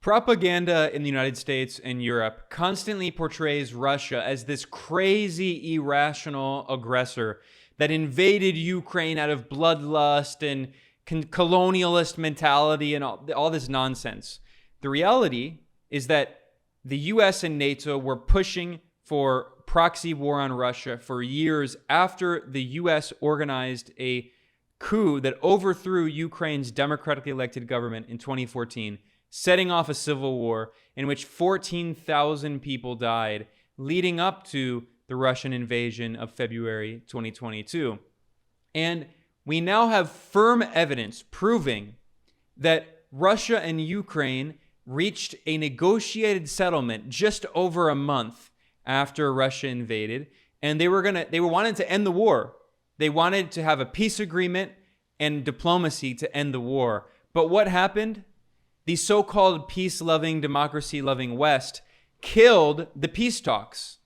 Propaganda in the United States and Europe constantly portrays Russia as this crazy, irrational aggressor that invaded Ukraine out of bloodlust and colonialist mentality and all this nonsense. The reality is that the US and NATO were pushing for proxy war on Russia for years after the US organized a coup that overthrew Ukraine's democratically elected government in 2014, setting off a civil war in which 14,000 people died, leading up to the Russian invasion of February 2022. And we now have firm evidence proving that Russia and Ukraine reached a negotiated settlement just over a month after Russia invaded, and they wanted to end the war. They wanted to have a peace agreement and diplomacy to end the war. But what happened? The so-called peace-loving, democracy-loving West killed the peace talks.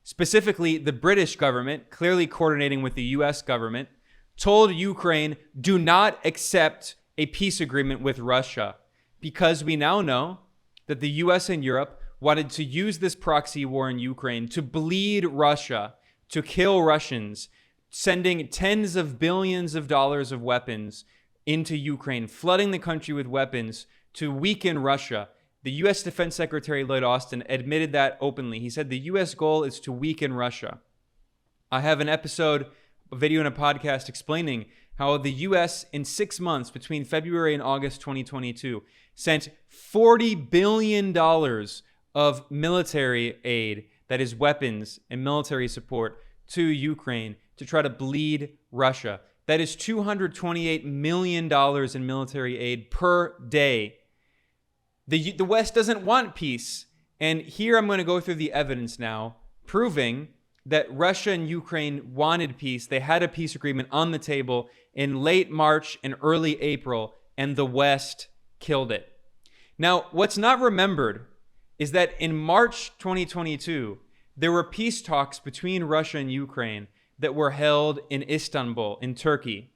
Specifically, the British government, clearly coordinating with the US government, told Ukraine, do not accept a peace agreement with Russia, because we now know that the US and Europe wanted to use this proxy war in Ukraine to bleed Russia, to kill Russians, sending tens of billions of dollars of weapons into Ukraine, flooding the country with weapons to weaken Russia. The U.S. Defense Secretary Lloyd Austin admitted that openly. He said the U.S. goal is to weaken Russia. I have an episode, a video and a podcast explaining how the U.S. in 6 months between February and August 2022 sent $40 billion of military aid, that is weapons and military support, to Ukraine to try to bleed Russia. That is $228 million in military aid per day. The West doesn't want peace. And here I'm going to go through the evidence now, proving that Russia and Ukraine wanted peace. They had a peace agreement on the table in late March and early April, and the West killed it. Now, what's not remembered is that in March 2022, there were peace talks between Russia and Ukraine that were held in Istanbul, in Turkey.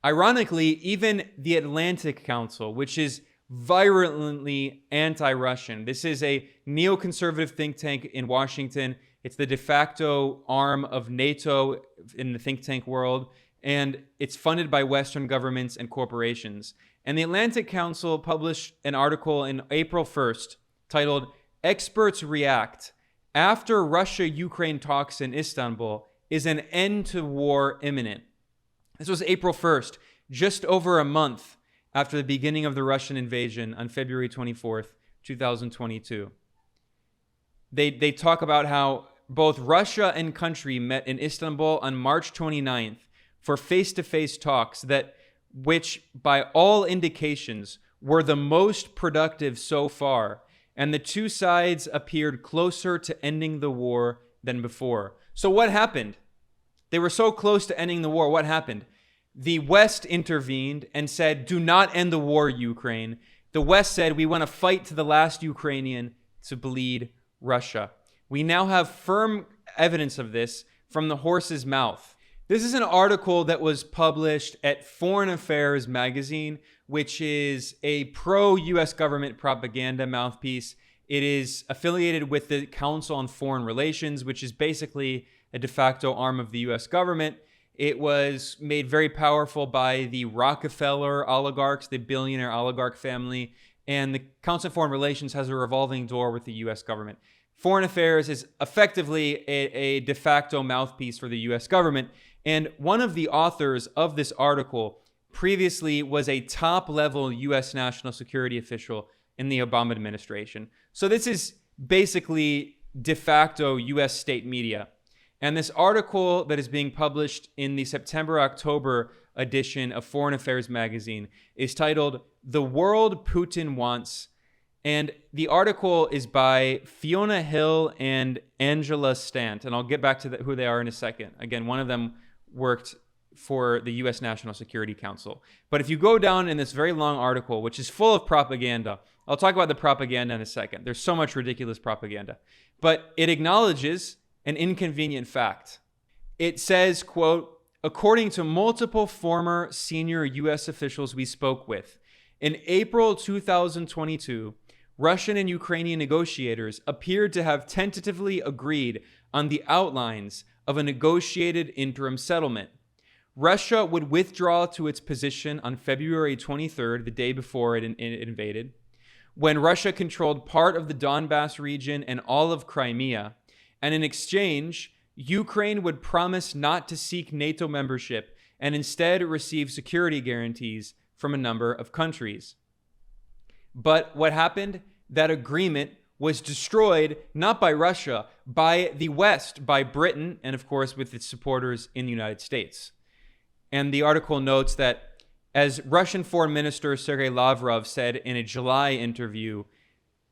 Ironically, even the Atlantic Council, which is virulently anti-Russian. This is a neoconservative think tank in Washington. It's the de facto arm of NATO in the think tank world, and it's funded by Western governments and corporations. And the Atlantic Council published an article in April 1st titled, "Experts React. After Russia-Ukraine talks in Istanbul, is an end to war imminent?" This was April 1st, just over a month after the beginning of the Russian invasion on February 24th, 2022. They talk about how both Russia and country met in Istanbul on March 29th for face-to-face talks which by all indications were the most productive so far, and the two sides appeared closer to ending the war than before. So what happened? They were so close to ending the war. What happened? The West intervened and said, do not end the war, Ukraine. The West said, we want to fight to the last Ukrainian to bleed Russia. We now have firm evidence of this from the horse's mouth. This is an article that was published at Foreign Affairs magazine, which is a pro-US government propaganda mouthpiece. It is affiliated with the Council on Foreign Relations, which is basically a de facto arm of the US government. It was made very powerful by the Rockefeller oligarchs, the billionaire oligarch family, and the Council on Foreign Relations has a revolving door with the US government. Foreign Affairs is effectively a de facto mouthpiece for the US government, and one of the authors of this article previously was a top-level US national security official in the Obama administration. So this is basically de facto US state media. And this article that is being published in the September-October edition of Foreign Affairs magazine is titled, "The World Putin Wants." And the article is by Fiona Hill and Angela Stant. And I'll get back to who they are in a second. Again, one of them worked for the U.S. National Security Council. But if you go down in this very long article, which is full of propaganda, I'll talk about the propaganda in a second. There's so much ridiculous propaganda. But it acknowledges an inconvenient fact. It says, quote, according to multiple former senior U.S. officials we spoke with, In April 2022, Russian and Ukrainian negotiators appeared to have tentatively agreed on the outlines of a negotiated interim settlement. Russia would withdraw to its position on February 23rd, the day before it invaded, when Russia controlled part of the Donbass region and all of Crimea, and in exchange, Ukraine would promise not to seek NATO membership and instead receive security guarantees from a number of countries. But what happened? That agreement was destroyed not by Russia, by the West, by Britain, and of course with its supporters in the United States. And the article notes that, as Russian Foreign Minister Sergei Lavrov said in a July interview,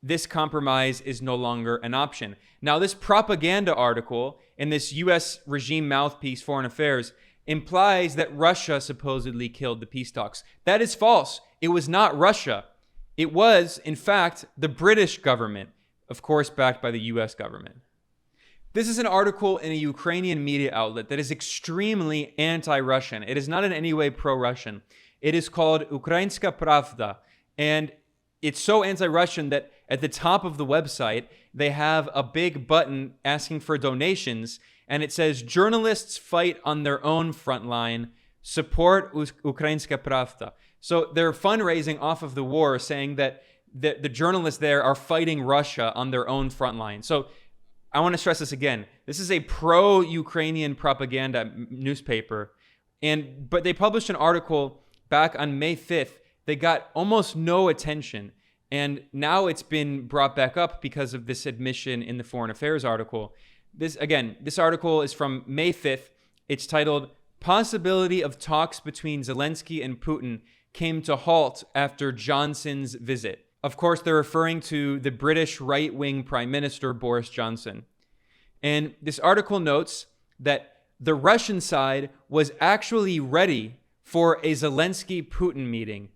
this compromise is no longer an option. Now, this propaganda article in this U.S. regime mouthpiece, Foreign Affairs, implies that Russia supposedly killed the peace talks. That is false. It was not Russia. It was, in fact, the British government, of course, backed by the U.S. government. This is an article in a Ukrainian media outlet that is extremely anti-Russian. It is not in any way pro-Russian. It is called Ukrainska Pravda, and it's so anti-Russian that at the top of the website, they have a big button asking for donations, and it says, "Journalists fight on their own front line. Support Ukrainska Pravda." So they're fundraising off of the war, saying that the journalists there are fighting Russia on their own front line. So I want to stress this again. This is a pro-Ukrainian propaganda newspaper, but they published an article back on May 5th. They got almost no attention, and now it's been brought back up because of this admission in the Foreign Affairs article. This article is from May 5th. It's titled, "Possibility of Talks Between Zelensky and Putin Came to Halt After Johnson's Visit." Of course, they're referring to the British right-wing Prime Minister, Boris Johnson. And this article notes that the Russian side was actually ready for a Zelensky-Putin meeting.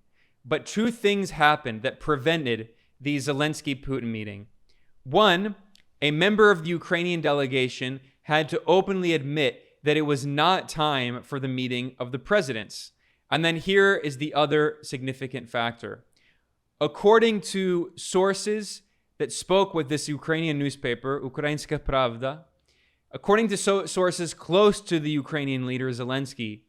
But two things happened that prevented the Zelensky-Putin meeting. One, a member of the Ukrainian delegation had to openly admit that it was not time for the meeting of the presidents. And then here is the other significant factor. According to sources that spoke with this Ukrainian newspaper, Ukrainska Pravda, according to sources close to the Ukrainian leader Zelensky,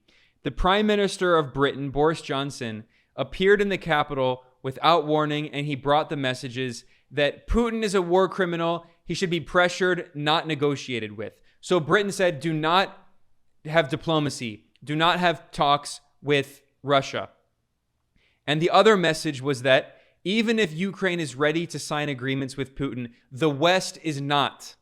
the Prime Minister of Britain, Boris Johnson, appeared in the capital without warning, and he brought the messages that Putin is a war criminal, he should be pressured, not negotiated with. So Britain said, do not have diplomacy, do not have talks with Russia. And the other message was that even if Ukraine is ready to sign agreements with Putin, the West is not.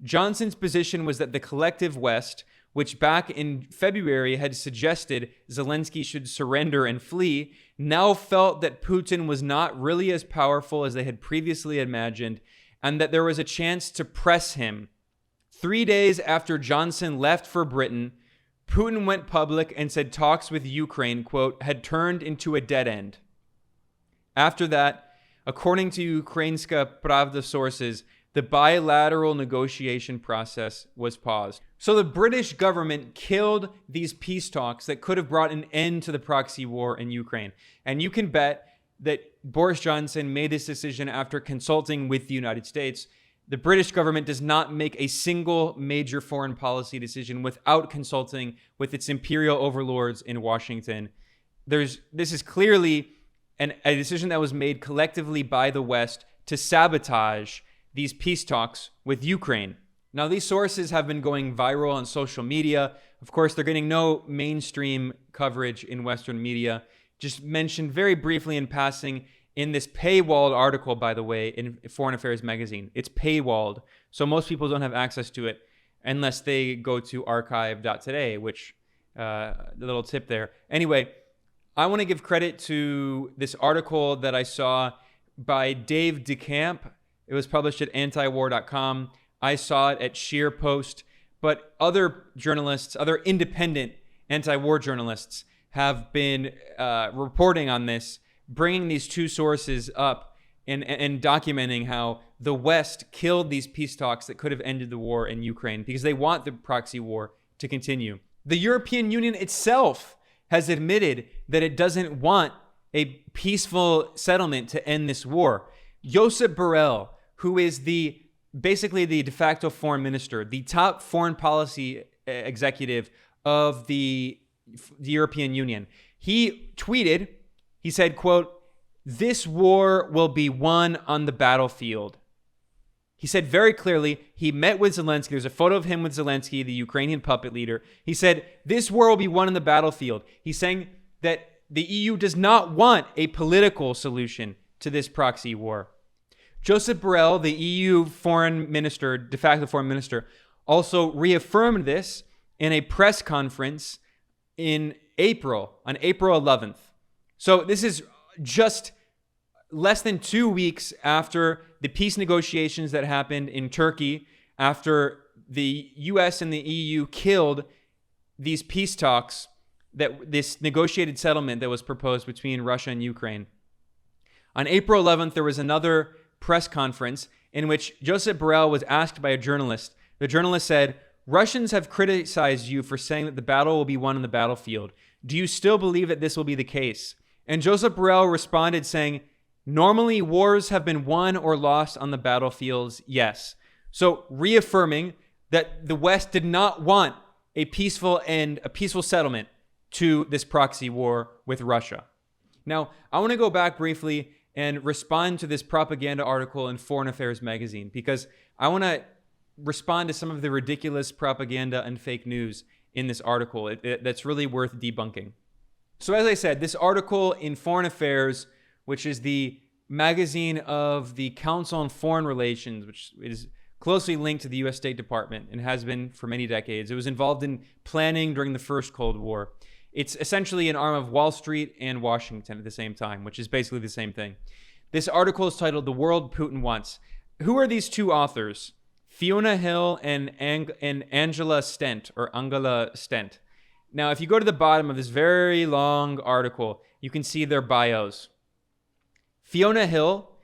Johnson's position was that the collective West, which back in February had suggested Zelensky should surrender and flee, now felt that Putin was not really as powerful as they had previously imagined, and that there was a chance to press him. 3 days after Johnson left for Britain, Putin went public and said talks with Ukraine, quote, had turned into a dead end. After that, according to Ukrainska Pravda sources, the bilateral negotiation process was paused. So the British government killed these peace talks that could have brought an end to the proxy war in Ukraine. And you can bet that Boris Johnson made this decision after consulting with the United States. The British government does not make a single major foreign policy decision without consulting with its imperial overlords in Washington. This is clearly a decision that was made collectively by the West to sabotage these peace talks with Ukraine. Now, these sources have been going viral on social media. Of course, they're getting no mainstream coverage in Western media. Just mentioned very briefly in passing in this paywalled article, by the way, in Foreign Affairs magazine. It's paywalled, so most people don't have access to it unless they go to archive.today, which, the little tip there. Anyway, I want to give credit to this article that I saw by Dave DeCamp. It was published at antiwar.com. I saw it at Sheer Post, but other journalists, other independent anti-war journalists have been reporting on this, bringing these two sources up and documenting how the West killed these peace talks that could have ended the war in Ukraine because they want the proxy war to continue. The European Union itself has admitted that it doesn't want a peaceful settlement to end this war. Josep Borrell, who is basically the de facto foreign minister, the top foreign policy executive of the European Union, he tweeted, he said, quote, "This war will be won on the battlefield." He said very clearly, he met with Zelensky. There's a photo of him with Zelensky, the Ukrainian puppet leader. He said, this war will be won on the battlefield. He's saying that the EU does not want a political solution to this proxy war. Josep Borrell, the EU foreign minister, de facto foreign minister, also reaffirmed this in a press conference on April 11th. So this is just less than 2 weeks after the peace negotiations that happened in Turkey, after the US and the EU killed these peace talks, this negotiated settlement that was proposed between Russia and Ukraine. On April 11th, there was another press conference in which Josep Borrell was asked by a journalist. The journalist said, "Russians have criticized you for saying that the battle will be won on the battlefield. Do you still believe that this will be the case?" And Josep Borrell responded saying, "Normally, wars have been won or lost on the battlefields, yes." So reaffirming that the West did not want a peaceful settlement to this proxy war with Russia. Now, I want to go back briefly and respond to this propaganda article in Foreign Affairs magazine, because I want to respond to some of the ridiculous propaganda and fake news in this article that's really worth debunking. So as I said, this article in Foreign Affairs, which is the magazine of the Council on Foreign Relations, which is closely linked to the U.S. State Department and has been for many decades. It was involved in planning during the first Cold War. It's essentially an arm of Wall Street and Washington at the same time, which is basically the same thing. This article is titled "The World Putin Wants." Who are these two authors? Fiona Hill and Angela Stent, or Angela Stent. Now, if you go to the bottom of this very long article, you can see their bios. Fiona Hill,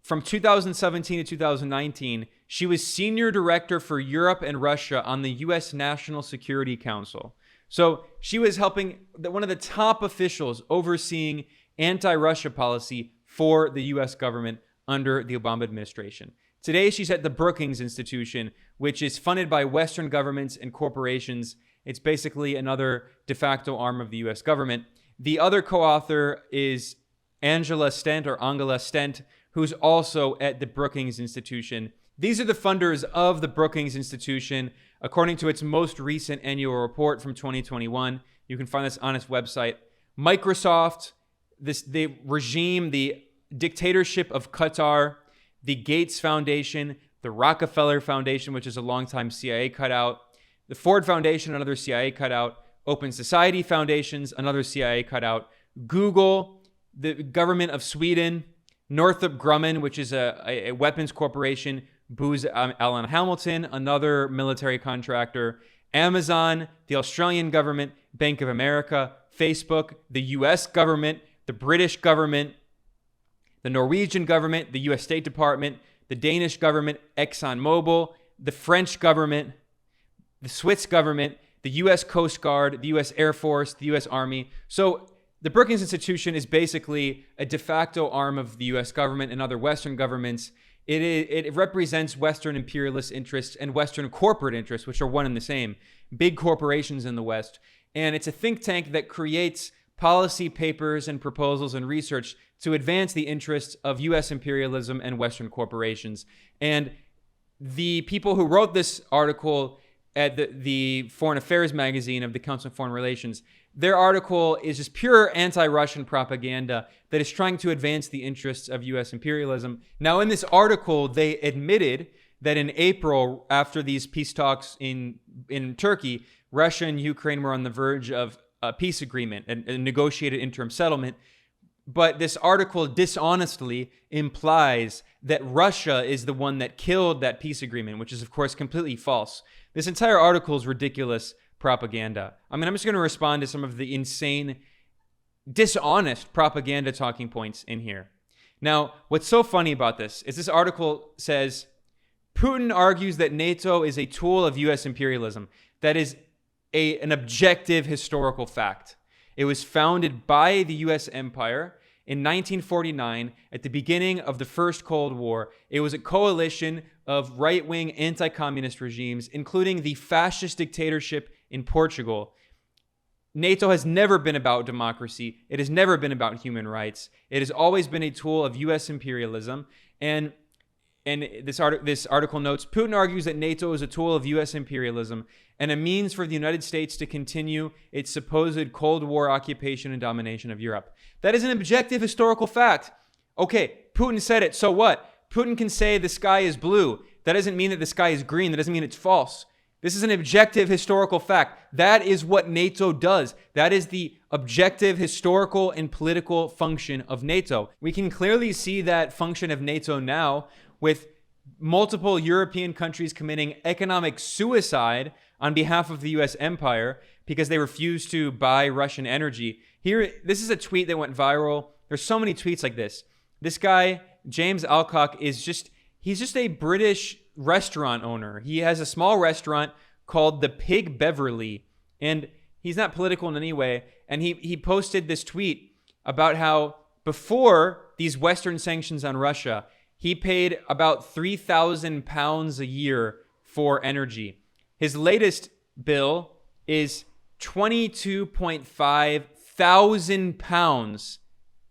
from 2017 to 2019, she was Senior Director for Europe and Russia on the U.S. National Security Council. So she was helping one of the top officials overseeing anti-Russia policy for the U.S. government under the Obama administration. Today, she's at the Brookings Institution, which is funded by Western governments and corporations. It's basically another de facto arm of the U.S. government. The other co-author is Angela Stent, who's also at the Brookings Institution. These are the funders of the Brookings Institution, according to its most recent annual report from 2021. You can find this on its website. Microsoft, the regime, the dictatorship of Qatar, the Gates Foundation, the Rockefeller Foundation, which is a longtime CIA cutout, the Ford Foundation, another CIA cutout, Open Society Foundations, another CIA cutout, Google, the government of Sweden, Northrop Grumman, which is a weapons corporation, Booz Allen Hamilton, another military contractor, Amazon, the Australian government, Bank of America, Facebook, the US government, the British government, the Norwegian government, the US State Department, the Danish government, ExxonMobil, the French government, the Swiss government, the US Coast Guard, the US Air Force, the US Army. So the Brookings Institution is basically a de facto arm of the US government and other Western governments. It represents Western imperialist interests and Western corporate interests, which are one and the same, big corporations in the West. And it's a think tank that creates policy papers and proposals and research to advance the interests of US imperialism and Western corporations. And the people who wrote this article at the Foreign Affairs magazine of the Council on Foreign Relations, their article is just pure anti-Russian propaganda that is trying to advance the interests of U.S. imperialism. Now, in this article, they admitted that in April, after these peace talks in Turkey, Russia and Ukraine were on the verge of a peace agreement, a negotiated interim settlement. But this article dishonestly implies that Russia is the one that killed that peace agreement, which is, of course, completely false. This entire article is ridiculous propaganda. I mean, I'm just going to respond to some of the insane, dishonest propaganda talking points in here. Now, what's so funny about this is this article says, Putin argues that NATO is a tool of U.S. imperialism. That is an objective historical fact. It was founded by the U.S. empire. in 1949 at the beginning of the First Cold War. It was a coalition of right-wing anti-communist regimes, including the fascist dictatorship in Portugal. NATO has never been about democracy. It has never been about human rights. It has always been a tool of U.S. imperialism. And this article notes, Putin argues that NATO is a tool of U.S. imperialism and a means for the United States to continue its supposed Cold War occupation and domination of Europe. That is an objective historical fact. Okay, Putin said it, so what? Putin can say the sky is blue. That doesn't mean that the sky is green. That doesn't mean it's false. This is an objective historical fact. That is what NATO does. That is the objective historical and political function of NATO. We can clearly see that function of NATO now with multiple European countries committing economic suicide on behalf of the US empire because they refuse to buy Russian energy. Here, this is a tweet that went viral. There's so many tweets like this. This guy, James Alcock, he's just a British restaurant owner. He has a small restaurant called the Pig Beverly, and he's not political in any way. And he posted this tweet about how before these Western sanctions on Russia, he paid about £3,000 a year for energy. His latest bill is £22.5 thousand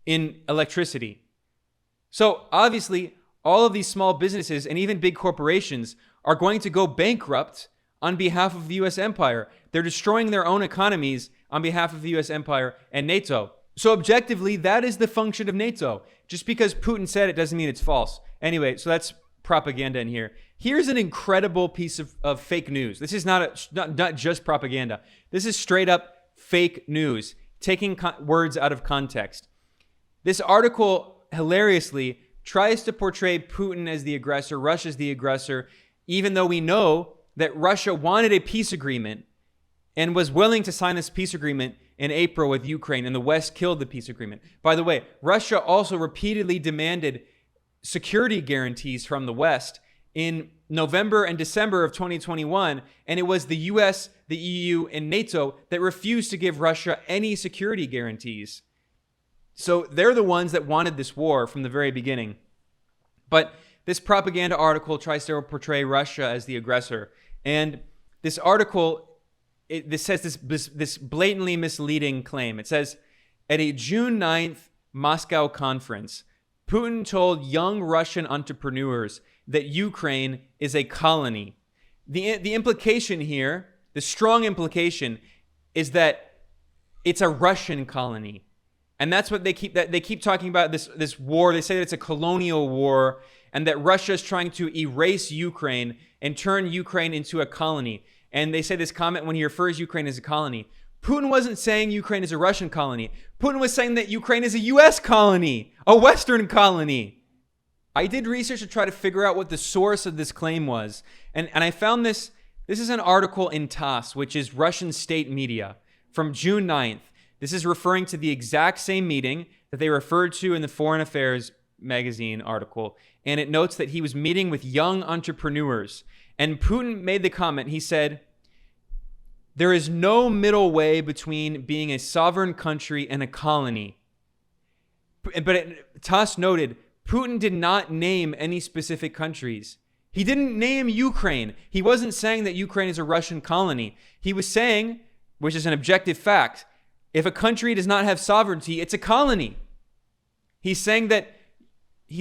in electricity. So obviously, all of these small businesses and even big corporations are going to go bankrupt on behalf of the U.S. empire. They're destroying their own economies on behalf of the U.S. empire and NATO. So objectively, that is the function of NATO. Just because Putin said it doesn't mean it's false. Anyway, so that's propaganda in here. Here's an incredible piece of fake news. This is not just propaganda. This is straight up fake news, taking words out of context. This article, hilariously, tries to portray Putin as the aggressor, Russia as the aggressor, even though we know that Russia wanted a peace agreement and was willing to sign this peace agreement in April with Ukraine, and the West killed the peace agreement. By the way, Russia also repeatedly demanded security guarantees from the West in November and December of 2021, and it was the US, the EU, and NATO that refused to give Russia any security guarantees. So they're the ones that wanted this war from the very beginning. But this propaganda article tries to portray Russia as the aggressor. And this article, this says this blatantly misleading claim. It says, at a June 9th Moscow conference, Putin told young Russian entrepreneurs that Ukraine is a colony. The implication here, the strong implication, is that it's a Russian colony. And that's what they keep talking about, this war. They say that it's a colonial war and that Russia is trying to erase Ukraine and turn Ukraine into a colony. And they say this comment when he refers Ukraine as a colony. Putin wasn't saying Ukraine is a Russian colony. Putin was saying that Ukraine is a US colony, a Western colony. I did research to try to figure out what the source of this claim was. And I found this. This is an article in TASS, which is Russian state media, from June 9th. This is referring to the exact same meeting that they referred to in the Foreign Affairs magazine article. And it notes that he was meeting with young entrepreneurs. And Putin made the comment, he said, there is no middle way between being a sovereign country and a colony. But TASS noted, Putin did not name any specific countries. He didn't name Ukraine. He wasn't saying that Ukraine is a Russian colony. He was saying, which is an objective fact, if a country does not have sovereignty, it's a colony. He's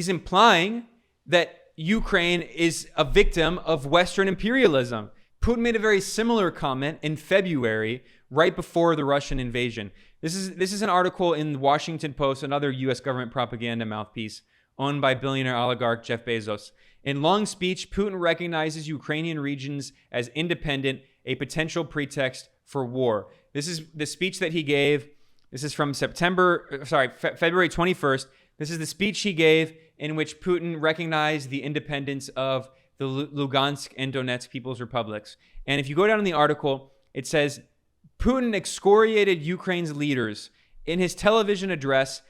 implying that Ukraine is a victim of Western imperialism. Putin made a very similar comment in February, right before the Russian invasion. This is an article in the Washington Post, another U.S. government propaganda mouthpiece, owned by billionaire oligarch Jeff Bezos. In long speech, Putin recognizes Ukrainian regions as independent, a potential pretext for war. This is the speech that he gave. This is from February 21st. This is the speech he gave in which Putin recognized the independence of the Lugansk and Donetsk People's Republics. And if you go down in the article, it says, Putin excoriated Ukraine's leaders. In his television address,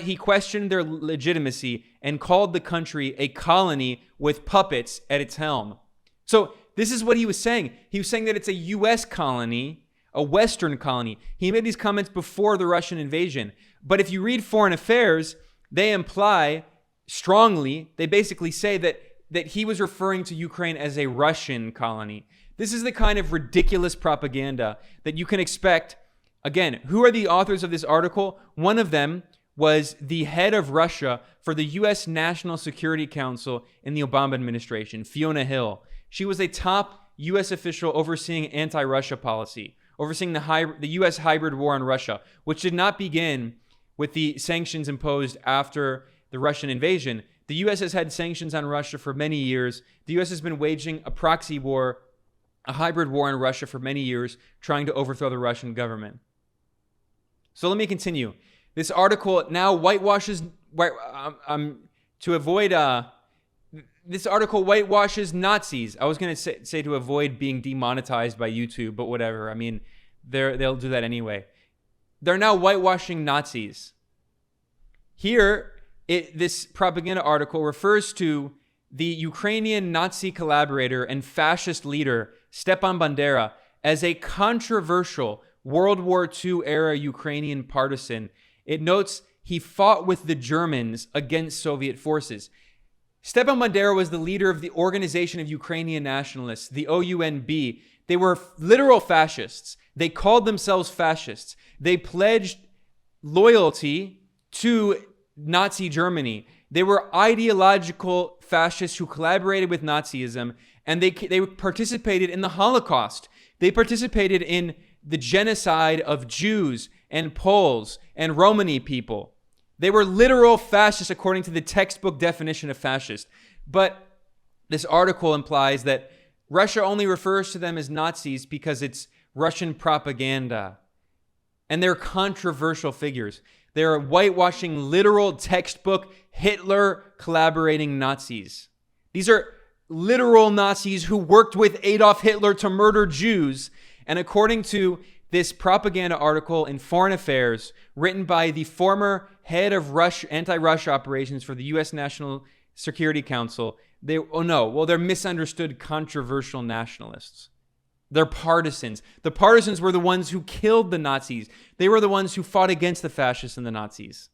he questioned their legitimacy and called the country a colony with puppets at its helm. So this is what he was saying. He was saying that it's a U.S. colony, a Western colony. He made these comments before the Russian invasion. But if you read Foreign Affairs, they imply strongly, they basically say that he was referring to Ukraine as a Russian colony. This is the kind of ridiculous propaganda that you can expect. Again, who are the authors of this article? One of them was the head of Russia for the U.S. National Security Council in the Obama administration, Fiona Hill. She was a top U.S. official overseeing anti-Russia policy, overseeing the U.S. hybrid war on Russia, which did not begin with the sanctions imposed after the Russian invasion. The U.S. has had sanctions on Russia for many years. The U.S. has been waging a proxy war, a hybrid war on Russia for many years, trying to overthrow the Russian government. So let me continue. This article now whitewashes, this article whitewashes Nazis. I was going to say to avoid being demonetized by YouTube, but whatever. I mean, they'll do that anyway. They're now whitewashing Nazis. Here, this propaganda article refers to the Ukrainian Nazi collaborator and fascist leader, Stepan Bandera, as a controversial World War II era Ukrainian partisan. It notes he fought with the Germans against Soviet forces. Stepan Bandera was the leader of the Organization of Ukrainian Nationalists, the OUNB. They were literal fascists. They called themselves fascists. They pledged loyalty to Nazi Germany. They were ideological fascists who collaborated with Nazism, and they participated in the Holocaust. They participated in the genocide of Jews and Poles and Romani people. They were literal fascists according to the textbook definition of fascist. But this article implies that Russia only refers to them as Nazis because it's Russian propaganda. And they're controversial figures. They're whitewashing literal textbook Hitler collaborating Nazis. These are literal Nazis who worked with Adolf Hitler to murder Jews. And according to this propaganda article in Foreign Affairs, written by the former head of anti-Russia operations for the U.S. National Security Council, they're misunderstood controversial nationalists. They're partisans. The partisans were the ones who killed the Nazis. They were the ones who fought against the fascists and the Nazis.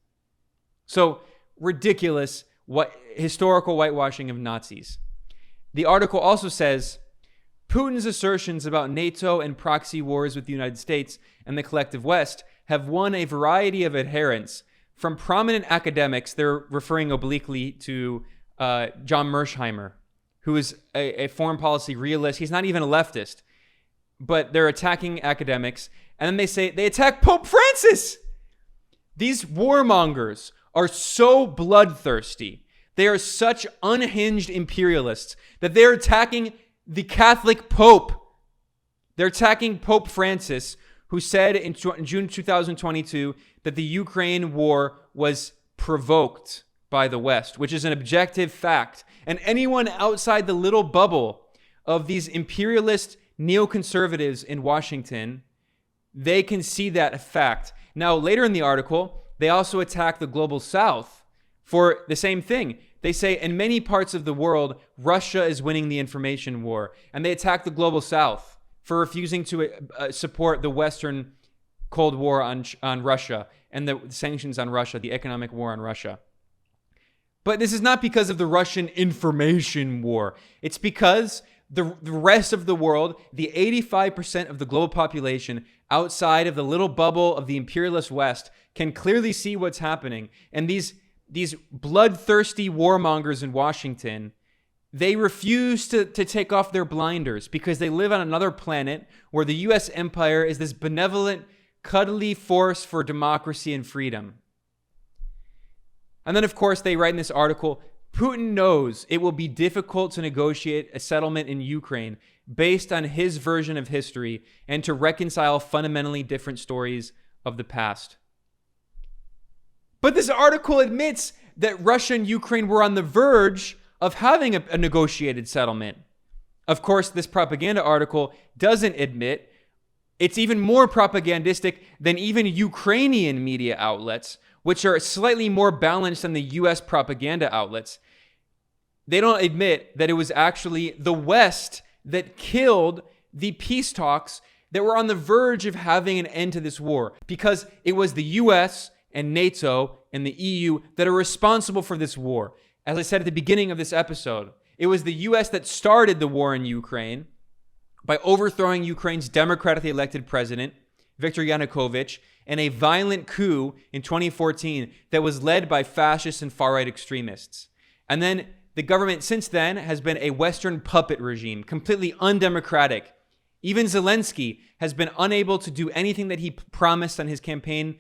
So ridiculous historical whitewashing of Nazis. The article also says, Putin's assertions about NATO and proxy wars with the United States and the collective West have won a variety of adherents from prominent academics. They're referring obliquely to John Mersheimer, who is a foreign policy realist. He's not even a leftist, but they're attacking academics. And then they attack Pope Francis. These warmongers are so bloodthirsty. They are such unhinged imperialists that they're attacking the Catholic Pope. They're attacking Pope Francis, who said in June 2022 that the Ukraine war was provoked by the West, which is an objective fact. And anyone outside the little bubble of these imperialist neoconservatives in Washington, they can see that fact. Now, later in the article, they also attack the global South for the same thing. They say in many parts of the world, Russia is winning the information war. And they attack the global South for refusing to support the Western Cold War on Russia and the sanctions on Russia, the economic war on Russia. But this is not because of the Russian information war. It's because the rest of the world, the 85% of the global population outside of the little bubble of the imperialist West, can clearly see what's happening. And these bloodthirsty warmongers in Washington, they refuse to take off their blinders because they live on another planet where the U.S. empire is this benevolent, cuddly force for democracy and freedom. And then, of course, they write in this article, Putin knows it will be difficult to negotiate a settlement in Ukraine based on his version of history and to reconcile fundamentally different stories of the past. But this article admits that Russia and Ukraine were on the verge of having a negotiated settlement. Of course, this propaganda article doesn't admit. It's even more propagandistic than even Ukrainian media outlets, which are slightly more balanced than the U.S. propaganda outlets. They don't admit that it was actually the West that killed the peace talks that were on the verge of having an end to this war, because it was the U.S. and NATO and the EU that are responsible for this war. As I said at the beginning of this episode, it was the US that started the war in Ukraine by overthrowing Ukraine's democratically elected president, Viktor Yanukovych, in a violent coup in 2014 that was led by fascists and far-right extremists. And then the government since then has been a Western puppet regime, completely undemocratic. Even Zelensky has been unable to do anything that he promised on his campaign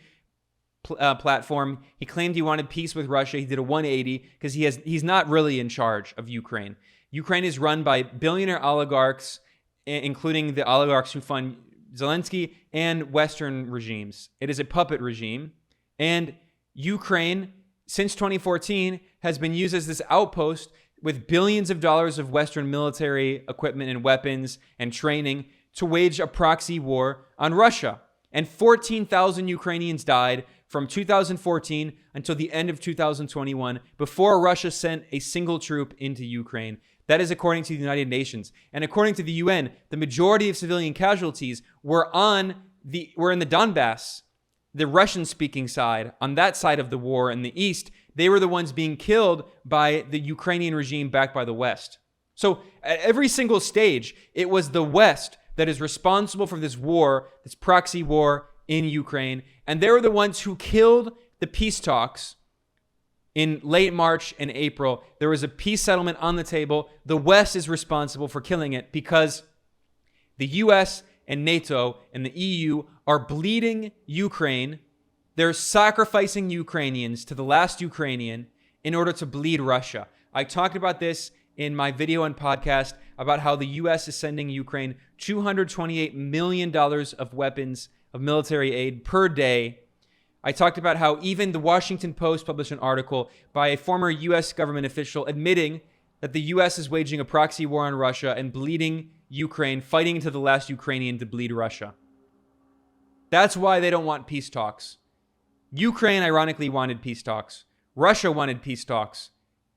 platform. He claimed he wanted peace with Russia. He did a 180 because he's not really in charge of Ukraine. Ukraine is run by billionaire oligarchs, including the oligarchs who fund Zelensky and Western regimes. It is a puppet regime. And Ukraine, since 2014, has been used as this outpost with billions of dollars of Western military equipment and weapons and training to wage a proxy war on Russia. And 14,000 Ukrainians died from 2014 until the end of 2021 before Russia sent a single troop into Ukraine. That is according to the United Nations. And according to the UN, the majority of civilian casualties were in the Donbass, the Russian-speaking side. On that side of the war in the east, they were the ones being killed by the Ukrainian regime backed by the West. So at every single stage, it was the West that is responsible for this war, this proxy war in Ukraine. And they were the ones who killed the peace talks in late March and April. There was a peace settlement on the table. The West is responsible for killing it because the US and NATO and the EU are bleeding Ukraine. They're sacrificing Ukrainians to the last Ukrainian in order to bleed Russia. I talked about this in my video and podcast about how the US is sending Ukraine $228 million of weapons, of military aid per day. I talked about how even the Washington Post published an article by a former US government official admitting that the US is waging a proxy war on Russia and bleeding Ukraine, fighting to the last Ukrainian to bleed Russia. That's why they don't want peace talks. Ukraine, ironically, wanted peace talks. Russia wanted peace talks.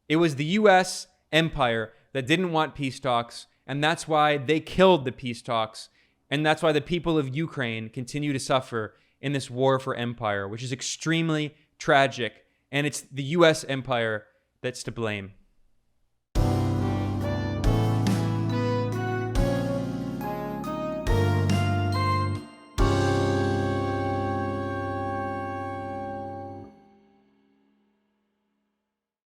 It was the US empire that didn't want peace talks, and that's why they killed the peace talks, and that's why the people of Ukraine continue to suffer in this war for empire, which is extremely tragic, and it's the US empire that's to blame.